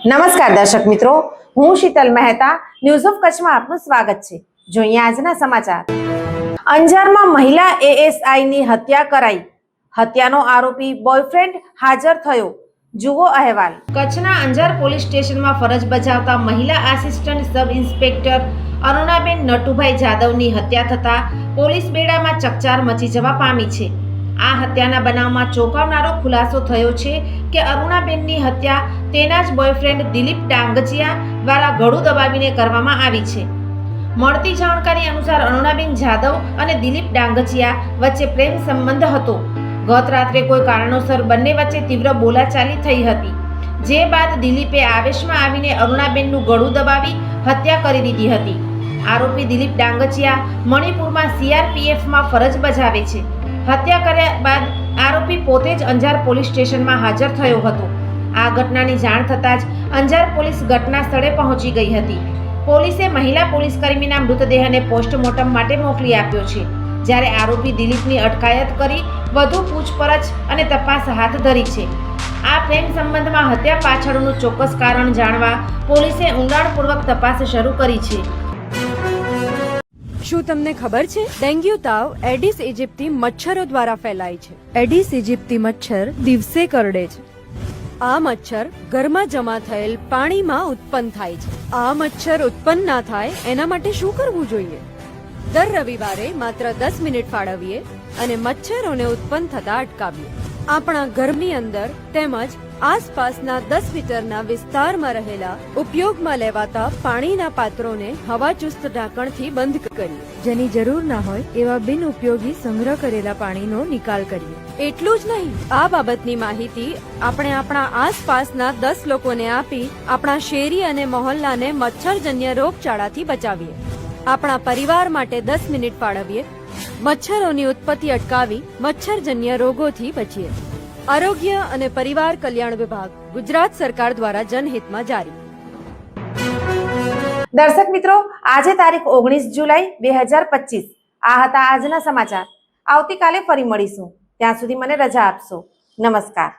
નમસ્કાર દર્શક મિત્રો, હું શીતલ મહેતા ન્યૂઝ ઓફ કચ્છમાં આપનું સ્વાગત છે। જોઈએ આજના સમાચાર। અંજારમાં મહિલા એએસઆઈની હત્યા કરાઈ। હત્યાનો આરોપી બોયફ્રેન્ડ હાજર થયો। જુઓ અહેવાલ। કચ્છના અંજાર પોલીસ સ્ટેશનમાં ફરજ બજાવતા મહિલા assistant sub inspector Arunaben Natubhai જાદવની હત્યા થતા પોલીસ બેડામાં ચકચાર મચી જવા પામી છે। આ હત્યાના બનાવમાં ચોંકાવનારો ખુલાસો થયો છે કે અરુણાબેનની હત્યા તેના જ બોયફ્રેન્ડ દિલીપ ડાંગચિયા દ્વારા ગળું દબાવીને કરવામાં આવી છે। મળતી જાણકારી અનુસાર અરુણાબેન જાદવ અને દિલીપ ડાંગચિયા વચ્ચે પ્રેમ સંબંધ હતો। ગત રાત્રે કોઈ કારણોસર બંને વચ્ચે તીવ્ર બોલાચાલી થઈ હતી, જે બાદ દિલીપે આવેશમાં આવીને અરુણાબેનનું ગળું દબાવી હત્યા કરી દીધી હતી। આરોપી દિલીપ ડાંગચિયા મણિપુરમાં સીઆરપીએફમાં ફરજ બજાવે છે। હત્યા કર્યા બાદ આરોપી પોતે જ અંજાર પોલીસ સ્ટેશનમાં હાજર થયો હતો। આ ઘટનાની જાણ થતાં જ અંજાર પોલીસ ઘટના સ્થળે પહોંચી ગઈ હતી। પોલીસે મહિલા પોલીસકર્મીના મૃતદેહને પોસ્ટમોર્ટમ માટે મોકલી આપ્યો છે, જ્યારે આરોપી દિલીપની અટકાયત કરી વધુ પૂછપરછ અને તપાસ હાથ ધરી છે। આ પ્રેમ સંબંધમાં હત્યા પાછળનું ચોક્કસ કારણ જાણવા પોલીસે ઊંડાણપૂર્વક તપાસ શરૂ કરી છે। શું તમને ખબર છે, ડેન્ગ્યુ તાવ એડિસ ઇજિપ્તી મચ્છરો દ્વારા ફેલાય છે। એડિસ ઇજિપ્તી મચ્છર દિવસે કરડે છે। આ મચ્છર ઘરમાં જમા થયેલ પાણીમાં ઉત્પન્ન થાય છે। આ મચ્છર ઉત્પન્ન ના થાય એના માટે શું કરવું જોઈએ? દર રવિવારે માત્ર 10 મિનિટ ફાળવીએ અને મચ્છરોને ઉત્પન્ન થતા અટકાવીએ। આપણા ઘરની અંદર તેમજ આસપાસના 10 મીટરના વિસ્તારમાં રહેલા ઉપયોગમાં લેવાતા પાણીના પાત્રોને હવાચુસ્ત ઢાંકણથી બંધ કરીએ। જેની જરૂર ના હોય એવા બિન ઉપયોગી સંગ્રહ કરેલા પાણીનો નિકાલ કરીએ। એટલું જ નહીં, આ બાબતની માહિતી આપણે આપણા આસપાસના 10 લોકોને આપી આપણા શેરી અને મહોલ્લાને મચ્છરજન્ય રોગચાળાથી બચાવીએ। આપણા પરિવાર માટે 10 મિનિટ ફાળવીએ, મચ્છરોની ઉત્પત્તિ અટકાવી મચ્છરજન્ય રોગોથી બચીએ। આરોગ્ય અને પરિવાર કલ્યાણ વિભાગ, ગુજરાત સરકાર દ્વારા જનહિતમાં જારી। દર્શક મિત્રો, આજે તારીખ 19 જુલાઈ 2025 આ હતા આજના સમાચાર। આવતીકાલે ફરી મળીશું, ત્યાં સુધી મને રજા આપશો। નમસ્કાર।